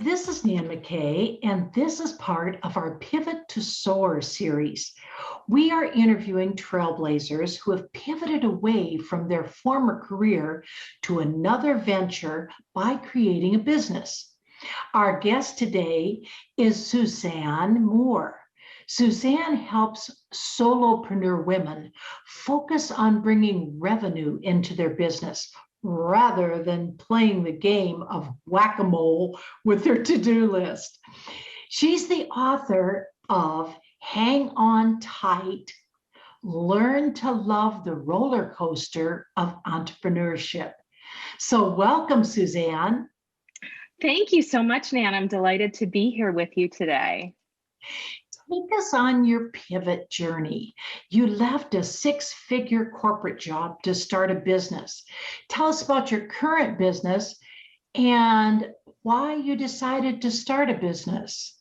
This is Nan McKay, and this is part of our Pivot to Soar series. We are interviewing trailblazers who have pivoted away from their former career to another venture by creating a business. Our guest today is Suzanne Moore. Suzanne helps solopreneur women focus on bringing revenue into their business rather than playing the game of whack-a-mole with their to-do list. She's the author of Hang On Tight, Learn to Love the Roller Coaster of Entrepreneurship. So welcome, Suzanne. Thank you so much, Nan. I'm delighted to be here with you today. Take us on your pivot journey. You left a six-figure corporate job to start a business. Tell us about your current business and why you decided to start a business.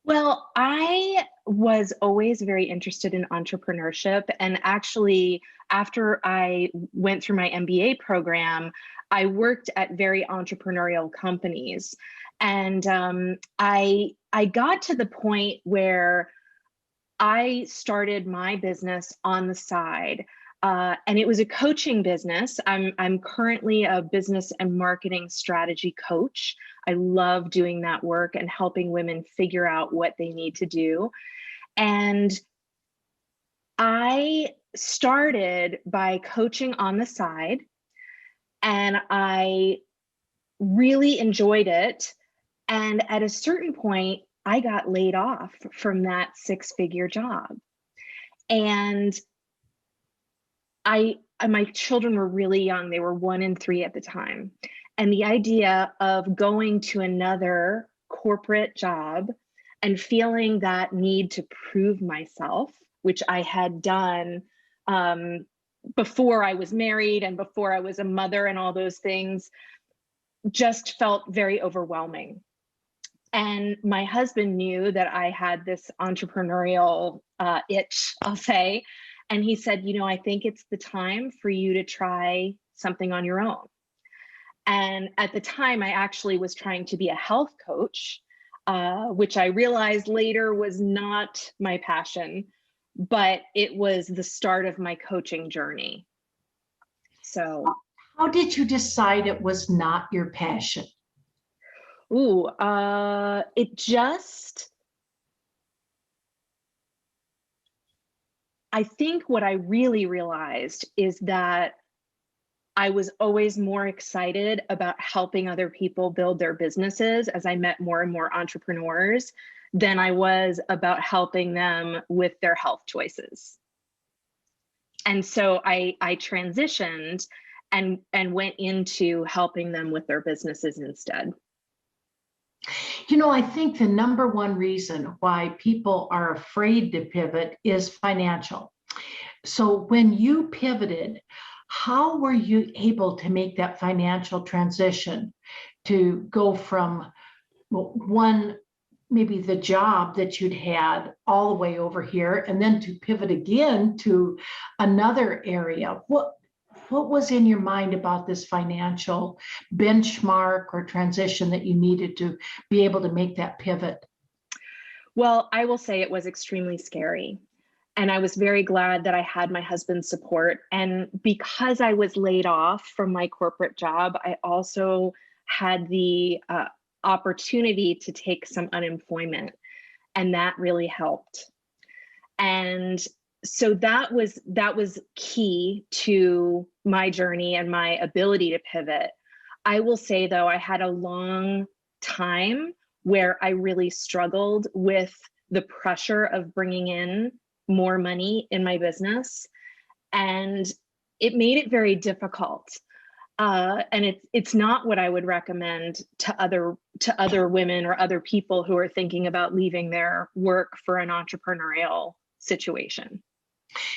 Well, I was always very interested in entrepreneurship. And actually, after I went through my MBA program, I worked at very entrepreneurial companies. And I got to the point where I started my business on the side, and it was a coaching business. I'm currently a business and marketing strategy coach. I love doing that work and helping women figure out what they need to do. And I started by coaching on the side, and I really enjoyed it. And at a certain point, I got laid off from that six-figure job. And my children were really young. They were 1 and 3 at the time. And the idea of going to another corporate job and feeling that need to prove myself, which I had done before I was married and before I was a mother and all those things, just felt very overwhelming. And my husband knew that I had this entrepreneurial itch, I'll say. And he said, I think it's the time for you to try something on your own. And at the time, I actually was trying to be a health coach, which I realized later was not my passion, but it was the start of my coaching journey. So, how did you decide it was not your passion? I think what I really realized is that I was always more excited about helping other people build their businesses as I met more and more entrepreneurs than I was about helping them with their health choices. And so I transitioned and went into helping them with their businesses instead. I think the number one reason why people are afraid to pivot is financial. So when you pivoted, how were you able to make that financial transition to go from maybe the job that you'd had all the way over here, and then to pivot again to another area? What was in your mind about this financial benchmark or transition that you needed to be able to make that pivot? Well, I will say it was extremely scary. And I was very glad that I had my husband's support. And because I was laid off from my corporate job, I also had the opportunity to take some unemployment. And that really helped. And so that was key to my journey and my ability to pivot. I will say, though, I had a long time where I really struggled with the pressure of bringing in more money in my business, and it made it very difficult. And it's not what I would recommend to other women or other people who are thinking about leaving their work for an entrepreneurial situation.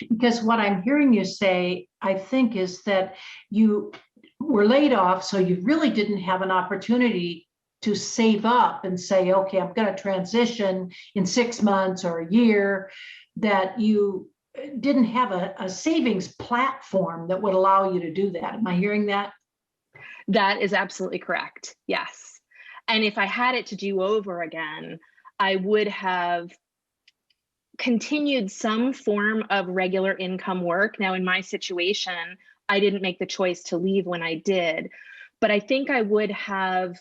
Because what I'm hearing you say, I think, is that you were laid off, so you really didn't have an opportunity to save up and say, okay, I'm going to transition in 6 months or a year, that you didn't have a savings platform that would allow you to do that. Am I hearing that? That is absolutely correct. Yes. And if I had it to do over again, I would have continued some form of regular income work. Now, in my situation, I didn't make the choice to leave when I did, but I think I would have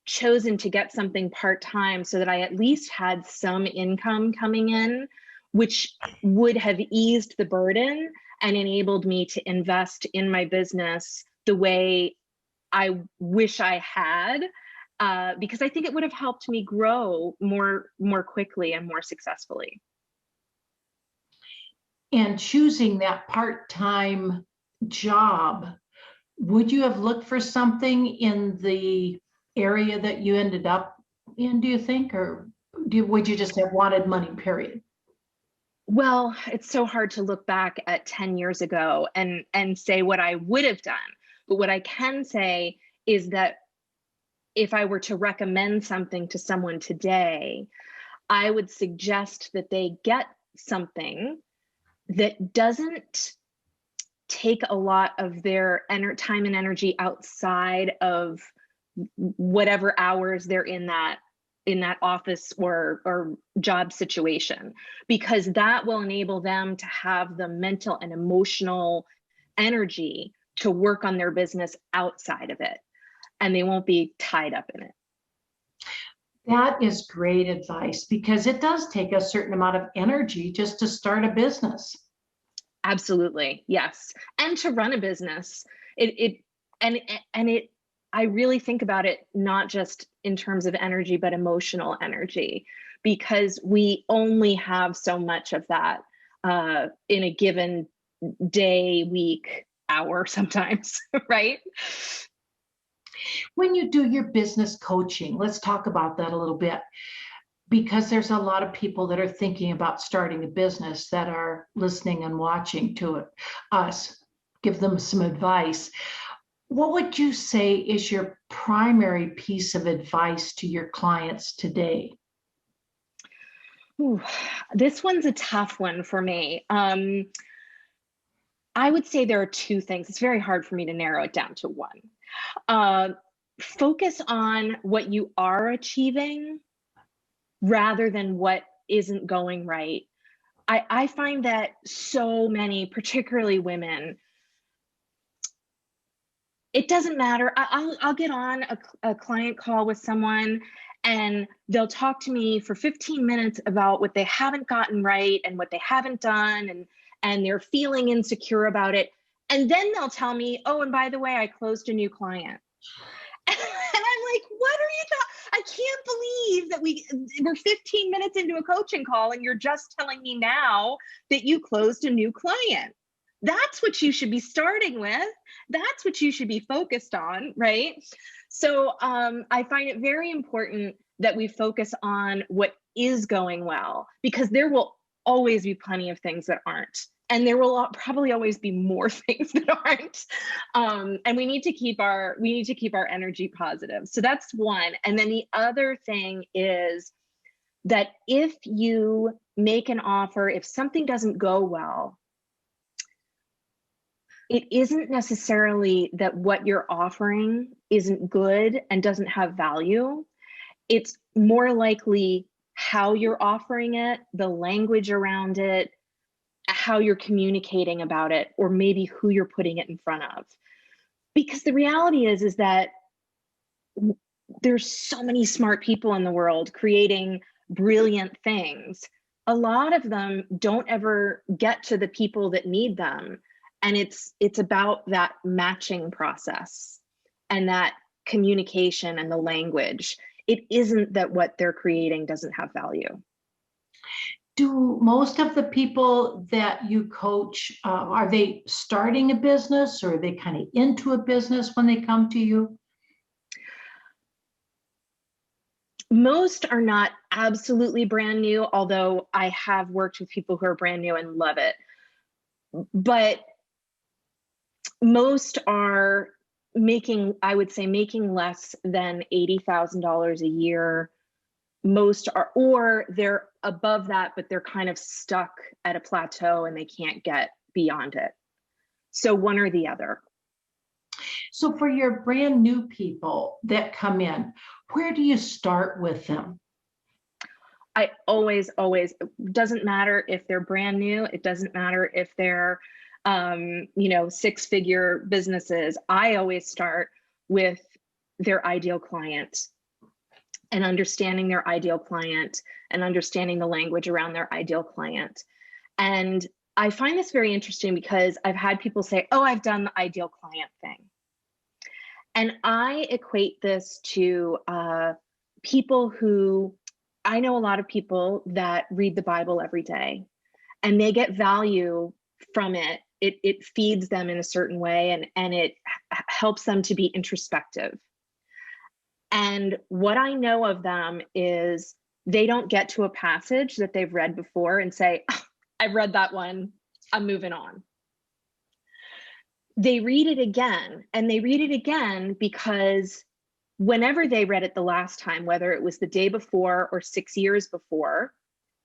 chosen to get something part-time so that I at least had some income coming in, which would have eased the burden and enabled me to invest in my business the way I wish I had, because I think it would have helped me grow more quickly and more successfully. And choosing that part-time job, would you have looked for something in the area that you ended up in, do you think, or would you just have wanted money, period? Well, it's so hard to look back at 10 years ago and say what I would have done. But what I can say is that if I were to recommend something to someone today, I would suggest that they get something that doesn't take a lot of their time and energy outside of whatever hours they're in that office or job situation, because that will enable them to have the mental and emotional energy to work on their business outside of it, and they won't be tied up in it. That is great advice, because it does take a certain amount of energy just to start a business. Absolutely, yes. And to run a business, I really think about it not just in terms of energy, but emotional energy, because we only have so much of that in a given day, week, hour, sometimes, right? When you do your business coaching, let's talk about that a little bit, because there's a lot of people that are thinking about starting a business that are listening and watching to us. Give them some advice. What would you say is your primary piece of advice to your clients today? Ooh, this one's a tough one for me. I would say there are two things. It's very hard for me to narrow it down to one. Focus on what you are achieving rather than what isn't going right. I find that so many, particularly women, it doesn't matter. I'll get on a client call with someone and they'll talk to me for 15 minutes about what they haven't gotten right and what they haven't done, and they're feeling insecure about it. And then they'll tell me, oh, and by the way, I closed a new client. And I'm like, what are you talking? I can't believe that we're 15 minutes into a coaching call and you're just telling me now that you closed a new client. That's what you should be starting with. That's what you should be focused on, right? So I find it very important that we focus on what is going well, because there will always be plenty of things that aren't. And there will probably always be more things that aren't. And we need to keep our energy positive. So that's one. And then the other thing is that if you make an offer, if something doesn't go well, it isn't necessarily that what you're offering isn't good and doesn't have value. It's more likely how you're offering it, the language around it, how you're communicating about it, or maybe who you're putting it in front of. Because the reality is that there's so many smart people in the world creating brilliant things. A lot of them don't ever get to the people that need them. And it's about that matching process and that communication and the language. It isn't that what they're creating doesn't have value. Do most of the people that you coach, are they starting a business, or are they kind of into a business when they come to you? Most are not absolutely brand new, although I have worked with people who are brand new and love it. But most are making less than $80,000 a year. Most are, or they're above that, but they're kind of stuck at a plateau and they can't get beyond it. So one or the other. So for your brand new people that come in, where do you start with them? I always, doesn't matter if they're brand new. It doesn't matter if they're, six-figure businesses. I always start with their ideal client and understanding their ideal client and understanding the language around their ideal client. And I find this very interesting because I've had people say, oh, I've done the ideal client thing. And I equate this to people who, I know a lot of people that read the Bible every day and they get value from it. It feeds them in a certain way and it helps them to be introspective. And what I know of them is they don't get to a passage that they've read before and say, oh, I've read that one, I'm moving on. They read it again, and they read it again because whenever they read it the last time, whether it was the day before or 6 years before,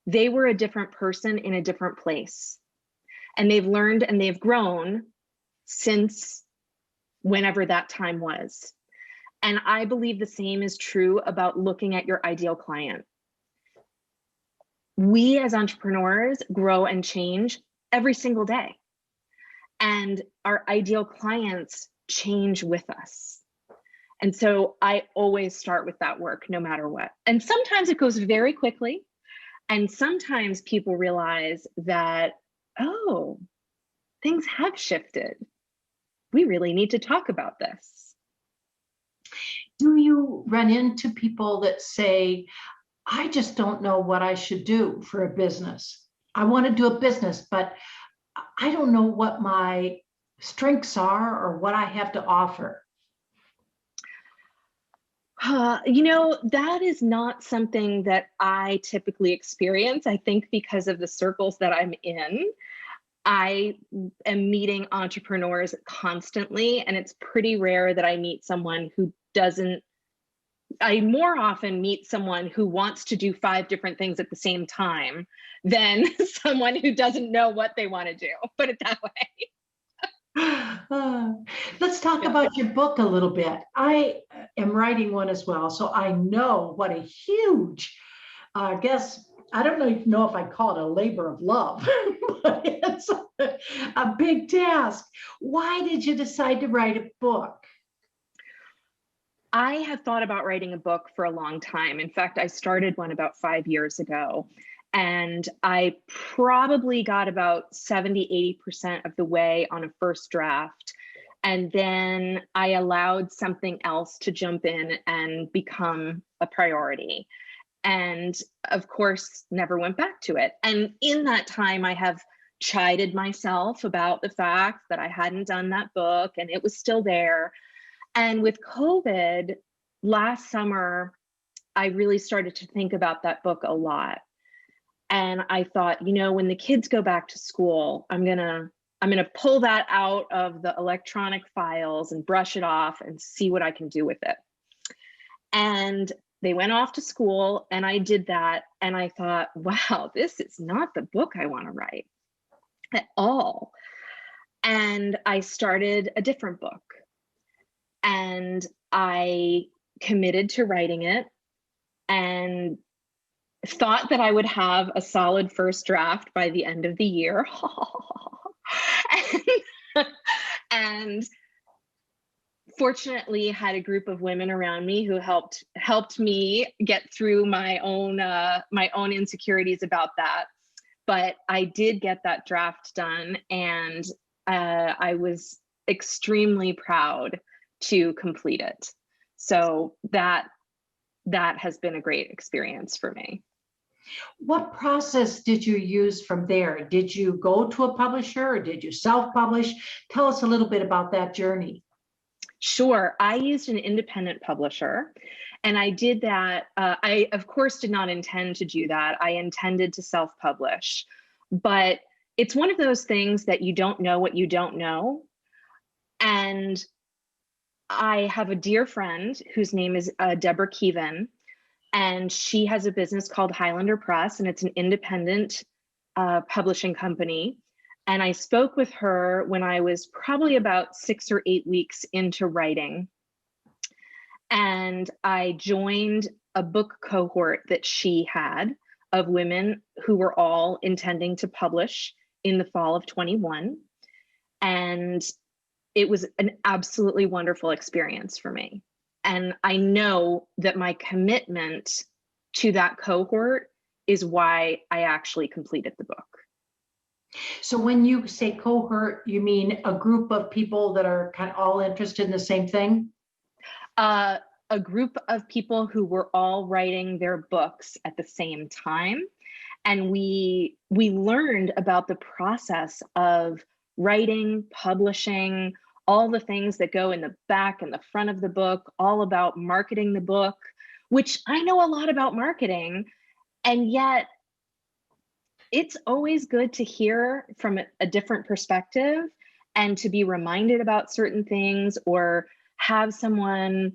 they were a different person in a different place. And they've learned and they've grown since whenever that time was. And I believe the same is true about looking at your ideal client. We as entrepreneurs grow and change every single day. And our ideal clients change with us. And so I always start with that work no matter what. And sometimes it goes very quickly. And sometimes people realize that, oh, things have shifted. We really need to talk about this. Do you run into people that say, I just don't know what I should do for a business? I want to do a business, but I don't know what my strengths are or what I have to offer. That is not something that I typically experience. I think because of the circles that I'm in, I am meeting entrepreneurs constantly, and it's pretty rare that I meet someone who doesn't. I more often meet someone who wants to do 5 different things at the same time than someone who doesn't know what they want to do. Put it that way. Let's talk about your book a little bit. I am writing one as well, so I know what a huge, I guess, I don't know if I call it a labor of love, but it's a big task. Why did you decide to write a book? I have thought about writing a book for a long time. In fact, I started one about 5 years ago. And I probably got about 70, 80% of the way on a first draft. And then I allowed something else to jump in and become a priority. And of course, never went back to it. And in that time, I have chided myself about the fact that I hadn't done that book and it was still there. And with COVID last summer, I really started to think about that book a lot. And I thought, when the kids go back to school, I'm gonna pull that out of the electronic files and brush it off and see what I can do with it. And they went off to school and I did that. And I thought, wow, this is not the book I want to write at all. And I started a different book. And I committed to writing it and thought that I would have a solid first draft by the end of the year. and fortunately had a group of women around me who helped me get through my own insecurities about that. But I did get that draft done, and I was extremely proud to complete it. So that has been a great experience for me. What process did you use from there? Did you go to a publisher or did you self-publish? Tell us a little bit about that journey. Sure. I used an independent publisher, and I did that. I, of course, did not intend to do that. I intended to self-publish, but it's one of those things that you don't know what you don't know. And I have a dear friend whose name is Deborah Keevan, and she has a business called Highlander Press, and it's an independent publishing company. And I spoke with her when I was probably about 6 or 8 weeks into writing. And I joined a book cohort that she had of women who were all intending to publish in the fall of 21. And it was an absolutely wonderful experience for me. And I know that my commitment to that cohort is why I actually completed the book. So when you say cohort, you mean a group of people that are kind of all interested in the same thing? A group of people who were all writing their books at the same time. And we learned about the process of writing, publishing, all the things that go in the back and the front of the book, all about marketing the book, which I know a lot about marketing. And yet it's always good to hear from a different perspective and to be reminded about certain things, or have someone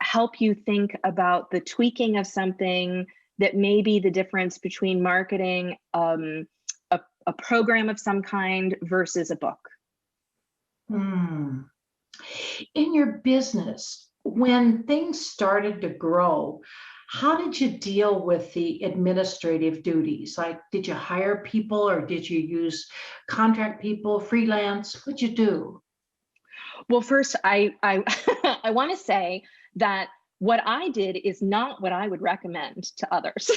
help you think about the tweaking of something that may be the difference between marketing a program of some kind versus a book. In your business, when things started to grow, how did you deal with the administrative duties? Like, did you hire people, or did you use contract people, freelance? What'd you do? Well, first, I I want to say that what I did is not what I would recommend to others.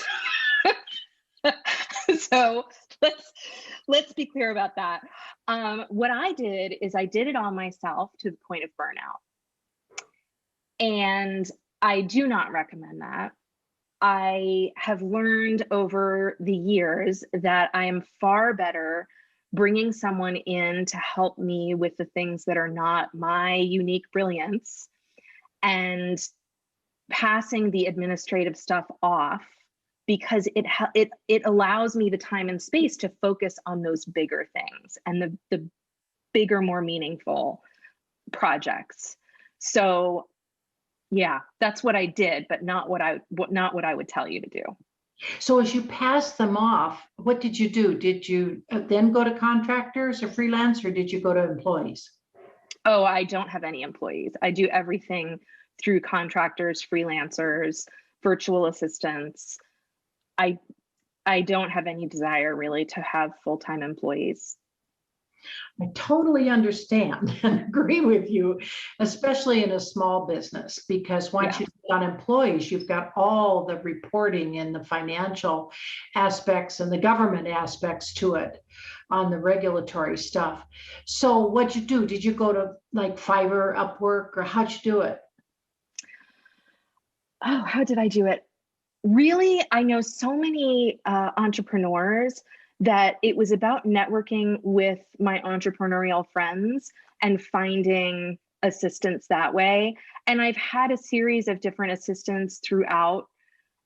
So let's be clear about that. What I did is I did it all myself to the point of burnout. And I do not recommend that. I have learned over the years that I am far better bringing someone in to help me with the things that are not my unique brilliance, and passing the administrative stuff off, because it allows me the time and space to focus on those bigger things and the bigger, more meaningful projects. So yeah, that's what I did, but not what I would tell you to do. So as you passed them off, what did you do? Did you then go to contractors or freelance, or did you go to employees? Oh, I don't have any employees. I do everything through contractors, freelancers, virtual assistants. I don't have any desire really to have full-time employees. I totally understand and agree with you, especially in a small business, because once Yeah. you've got employees, you've got all the reporting and the financial aspects and the government aspects to it on the regulatory stuff. So what'd you do? Did you go to like Fiverr, Upwork, or how'd you do it? Oh, how did I do it? Really, I know so many entrepreneurs that it was about networking with my entrepreneurial friends and finding assistance that way. And I've had a series of different assistants throughout,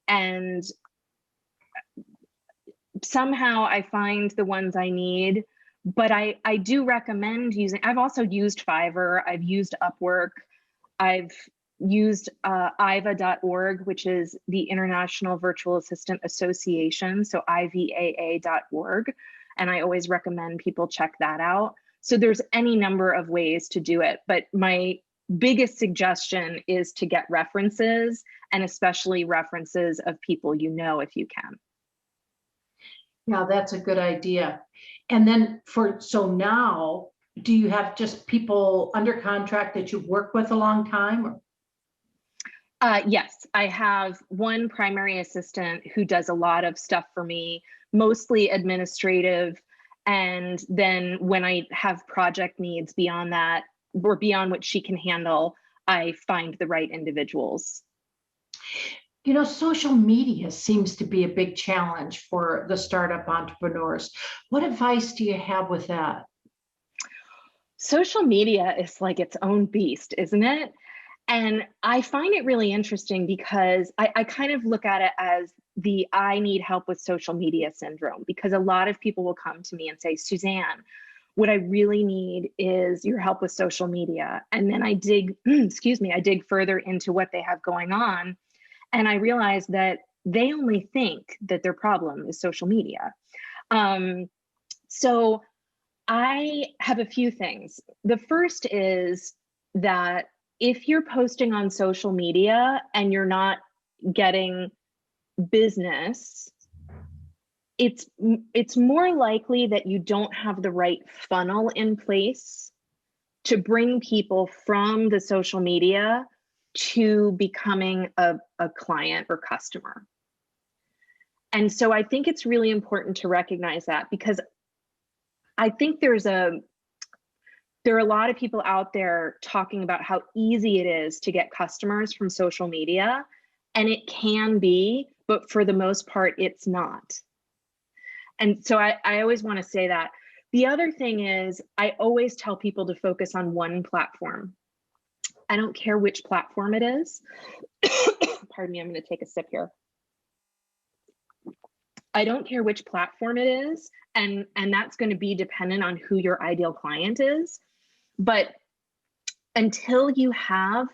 and somehow I find the ones I need. But I do recommend using, I've also used Fiverr, I've used Upwork, I've used IVA.org, which is the International Virtual Assistant Association, so IVAA.org. And I always recommend people check that out. So there's any number of ways to do it, but my biggest suggestion is to get references, and especially references of people you know, if you can. Yeah, that's a good idea. And then so now, do you have just people under contract that you've worked with a long time? Or? Yes, I have one primary assistant who does a lot of stuff for me, mostly administrative. And then when I have project needs beyond that, or beyond what she can handle, I find the right individuals. You know, social media seems to be a big challenge for the startup entrepreneurs. What advice do you have with that? Social media is like its own beast, isn't it? And I find it really interesting because I kind of look at it as the I need help with social media syndrome, because a lot of people will come to me and say, Suzanne, what I really need is your help with social media. And then I dig, excuse me, I dig further into what they have going on. And I realize that they only think that their problem is social media. So I have a few things. The first is that if you're posting on social media and you're not getting business, it's more likely that you don't have the right funnel in place to bring people from the social media to becoming a client or customer. And so I think it's really important to recognize that, because I think there are a lot of people out there talking about how easy it is to get customers from social media, and it can be, but for the most part, it's not. And so I always want to say that. The other thing is, I always tell people to focus on one platform. I don't care which platform it is. Pardon me, I'm going to take a sip here. I don't care which platform it is, and that's going to be dependent on who your ideal client is. But until you have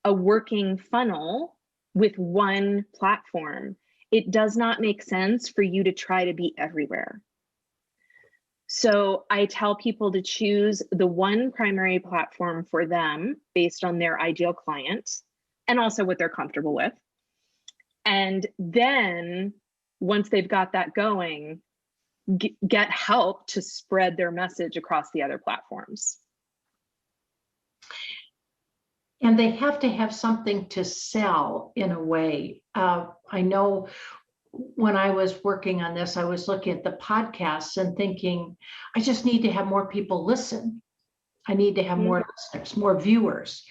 a working funnel with one platform, it does not make sense for you to try to be everywhere. So I tell people to choose the one primary platform for them based on their ideal client and also what they're comfortable with. And then once they've got that going, get help to spread their message across the other platforms. And they have to have something to sell in a way. I know when I was working on this, I was looking at the podcasts and thinking, I just need to have more people listen. I need to have more listeners, more viewers.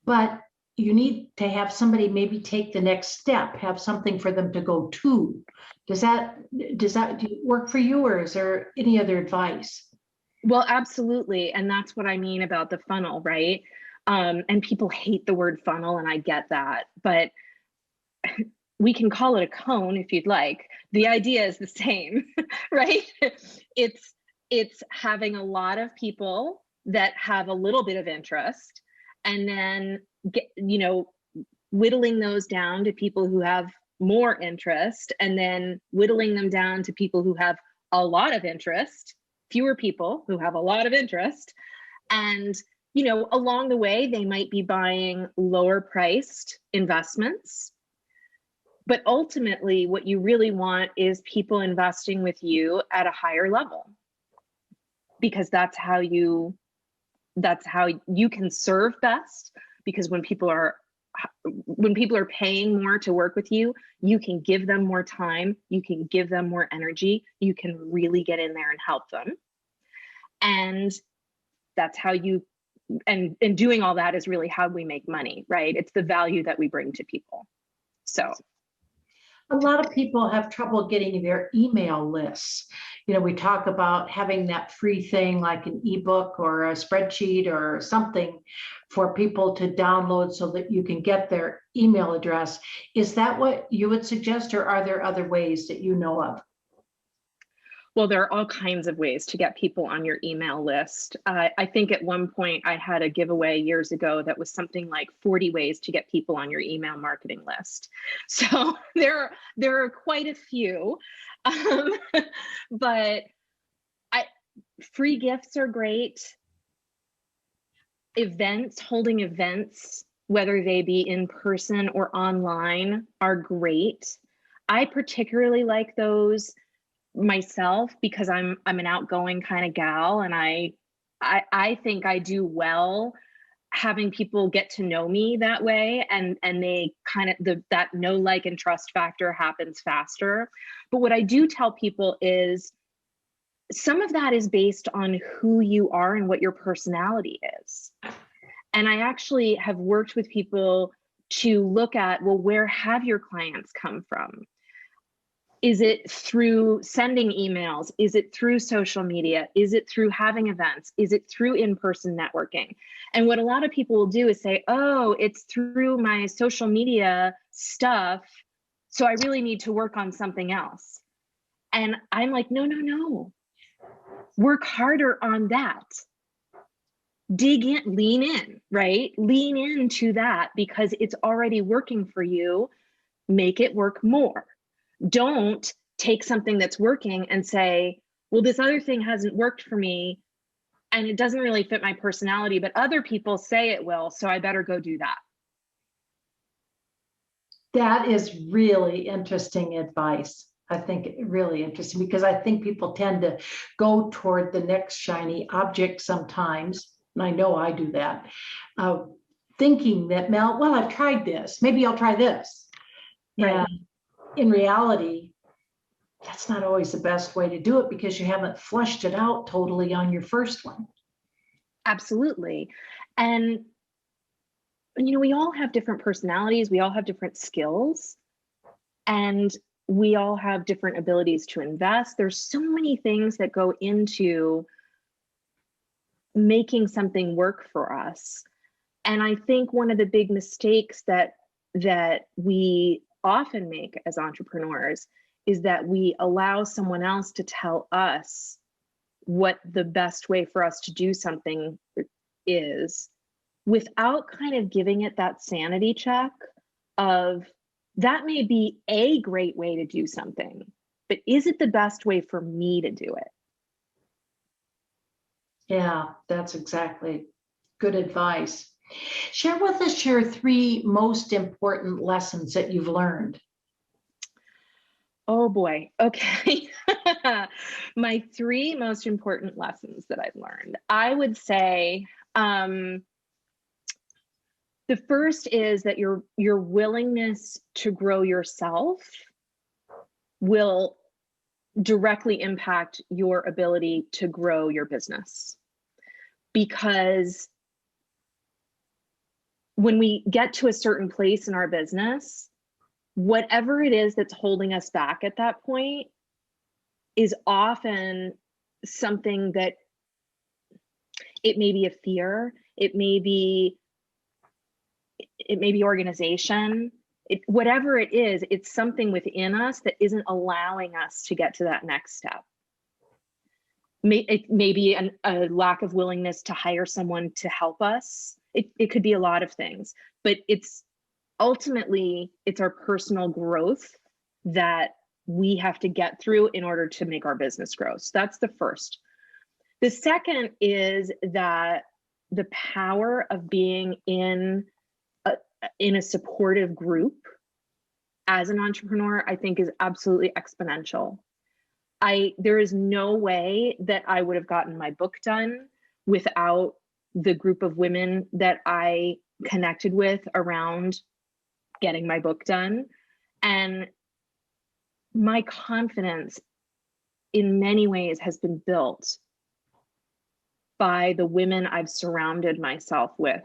But you need to have somebody maybe take the next step, have something for them to go to. Does that work for you, or is there any other advice? Well, absolutely. And that's what I mean about the funnel, right? And people hate the word funnel, and I get that, but we can call it a cone if you'd like. The idea is the same, right? It's having a lot of people that have a little bit of interest, and then whittling those down to people who have more interest, and then whittling them down to people who have a lot of interest, fewer people who have a lot of interest. And along the way, they might be buying lower priced investments. But ultimately, what you really want is people investing with you at a higher level, because that's how you can serve best. Because when people are paying more to work with you, you can give them more time, you can give them more energy, you can really get in there and help them. And that's how and doing all that is really how we make money, right? It's the value that we bring to people. So a lot of people have trouble getting their email lists. We talk about having that free thing like an ebook or a spreadsheet or something for people to download so that you can get their email address. Is that what you would suggest, or are there other ways that you know of? Well, there are all kinds of ways to get people on your email list. I think at one point I had a giveaway years ago that was something like 40 ways to get people on your email marketing list. So there are quite a few, but free gifts are great. Holding events, whether they be in person or online, are great. I particularly like those myself because I'm an outgoing kind of gal, and I think I do well having people get to know me that way, and they kind of that know, like, and trust factor happens faster. But what I do tell people is some of that is based on who you are and what your personality is. And I actually have worked with people to look at, well, where have your clients come from? Is it through sending emails? Is it through social media? Is it through having events? Is it through in-person networking? And what a lot of people will do is say, oh, it's through my social media stuff, so I really need to work on something else. And I'm like, no. Work harder on that. Dig in, lean in, right? Lean into that because it's already working for you. Make it work more. Don't take something that's working and say, well, this other thing hasn't worked for me. and it doesn't really fit my personality, but other people say it will, so I better go do that. That is really interesting advice. I think really interesting, because I think people tend to go toward the next shiny object sometimes. And I know I do that, thinking that, well, I've tried this, maybe I'll try this. Right. And in reality, that's not always the best way to do it, because you haven't flushed it out totally on your first one. Absolutely. And, we all have different personalities, we all have different skills, and we all have different abilities to invest. There's so many things that go into making something work for us. And I think one of the big mistakes that we often make as entrepreneurs is that we allow someone else to tell us what the best way for us to do something is, without kind of giving it that sanity check of, that may be a great way to do something, but is it the best way for me to do it? Yeah, that's exactly good advice. Share with us your 3 most important lessons that you've learned. Oh boy. Okay. My 3 most important lessons that I've learned. I would say the first is that your willingness to grow yourself will directly impact your ability to grow your business. Because when we get to a certain place in our business, whatever it is that's holding us back at that point is often something that, it may be a fear, it may be organization, whatever it is, it's something within us that isn't allowing us to get to that next step. It may be a lack of willingness to hire someone to help us. It could be a lot of things, but ultimately, it's our personal growth that we have to get through in order to make our business grow. So that's the first. The second is that the power of being in a supportive group as an entrepreneur, I think, is absolutely exponential. There is no way that I would have gotten my book done without the group of women that I connected with around getting my book done. And my confidence in many ways has been built by the women I've surrounded myself with,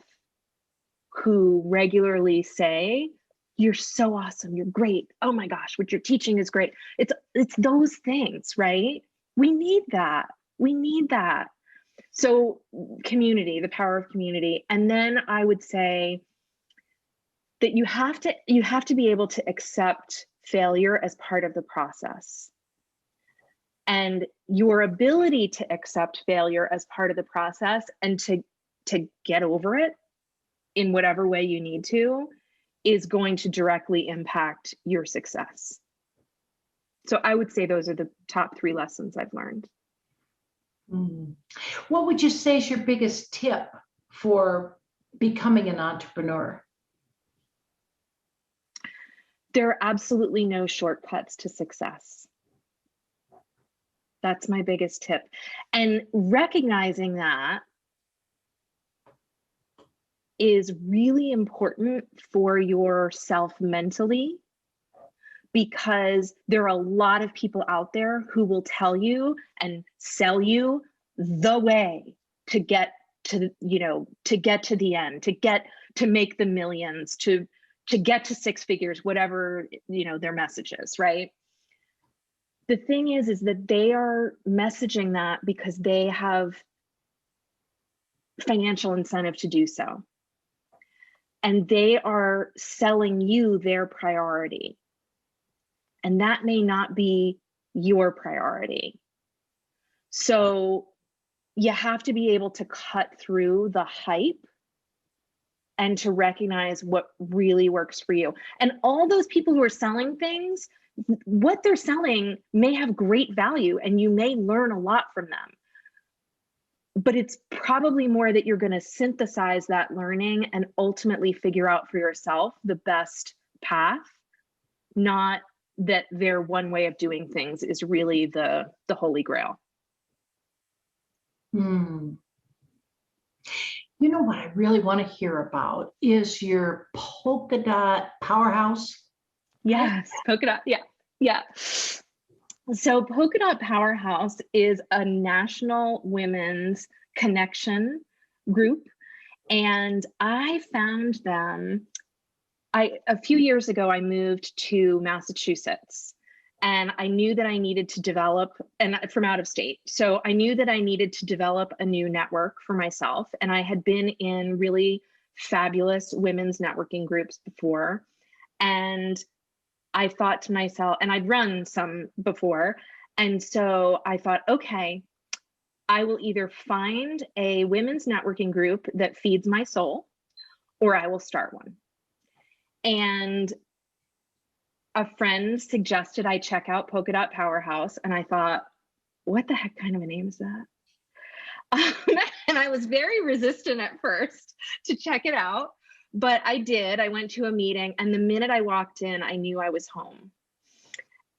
who regularly say, "You're so awesome, you're great, oh my gosh, what you're teaching is great." It's those things, right? We need that. So community, the power of community. And then I would say that you have to be able to accept failure as part of the process. And your ability to accept failure as part of the process and to get over it in whatever way you need to is going to directly impact your success. So I would say those are the top 3 lessons I've learned. What would you say is your biggest tip for becoming an entrepreneur? There are absolutely no shortcuts to success. That's my biggest tip. And recognizing that is really important for yourself mentally, because there are a lot of people out there who will tell you and sell you the way to get to, to get to the end, to make the millions, to get to 6 figures, whatever, their message is, right? The thing is that they are messaging that because they have financial incentive to do so. And they are selling you their priority. And that may not be your priority. So you have to be able to cut through the hype and to recognize what really works for you. And all those people who are selling things, what they're selling may have great value and you may learn a lot from them. but it's probably more that you're going to synthesize that learning and ultimately figure out for yourself the best path, not that their one way of doing things is really the holy grail. Hmm. You know what I really want to hear about is your Polka Dot Powerhouse. Yes, Polka Dot. Yeah, yeah. So Polka Dot Powerhouse is a national women's connection group. And I found them, a few years ago, I moved to Massachusetts, and I knew that I needed to develop, and from out of state. So I knew that I needed to develop a new network for myself. And I had been in really fabulous women's networking groups before. And I thought to myself, and I'd run some before. And so I thought, okay, I will either find a women's networking group that feeds my soul, or I will start one. And a friend suggested I check out Polka Dot Powerhouse. And I thought, what the heck kind of a name is that? And I was very resistant at first to check it out. But I did. I went to a meeting, and the minute I walked in, I knew I was home.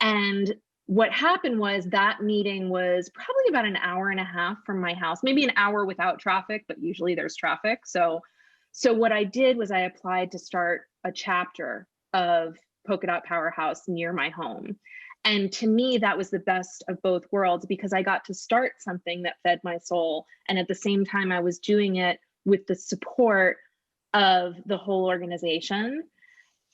And what happened was that meeting was probably about an hour and a half from my house, maybe an hour without traffic, but usually there's traffic. So what I did was I applied to start a chapter of Polka Dot Powerhouse near my home. And to me, that was the best of both worlds, because I got to start something that fed my soul. And at the same time, I was doing it with the support of the whole organization.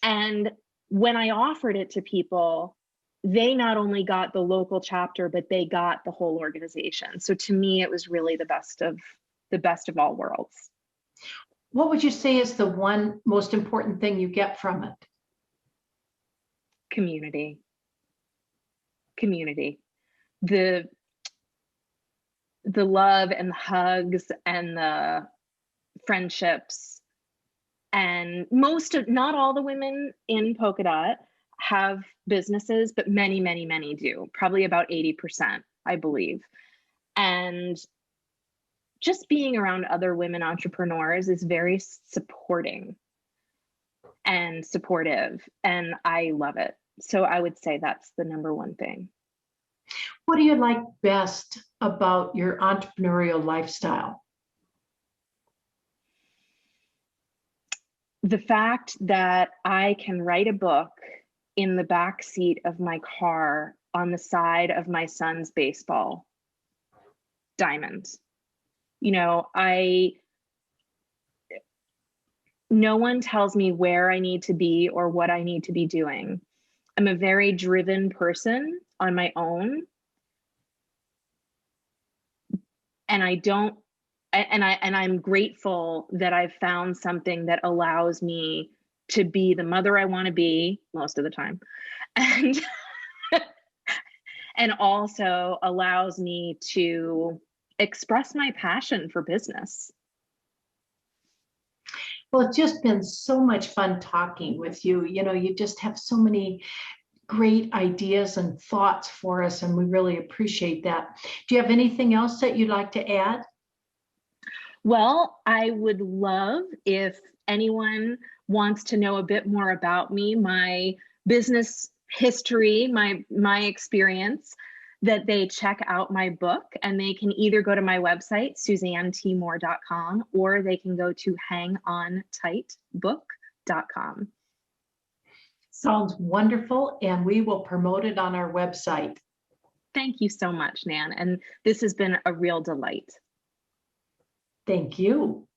And when I offered it to people, they not only got the local chapter, but they got the whole organization. So to me, it was really the best of all worlds. What would you say is the one most important thing you get from it? Community. The love and the hugs and the friendships. And not all the women in Polka Dot have businesses, but many, many, many do. Probably about 80%, I believe. And just being around other women entrepreneurs is very supporting and supportive, and I love it. So I would say that's the number one thing. What do you like best about your entrepreneurial lifestyle? The fact that I can write a book in the back seat of my car on the side of my son's baseball diamond. You know, no one tells me where I need to be or what I need to be doing. I'm a very driven person on my own. And I'm grateful that I've found something that allows me to be the mother I want to be most of the time. And and also allows me to express my passion for business. Well, it's just been so much fun talking with you. You know, you just have so many great ideas and thoughts for us, and we really appreciate that. Do you have anything else that you'd like to add? Well, I would love if anyone wants to know a bit more about me, my business history, my experience, that they check out my book, and they can either go to my website, SuzanneTMoore.com, or they can go to hangontightbook.com. Sounds wonderful, and we will promote it on our website. Thank you so much, Nan, and this has been a real delight. Thank you.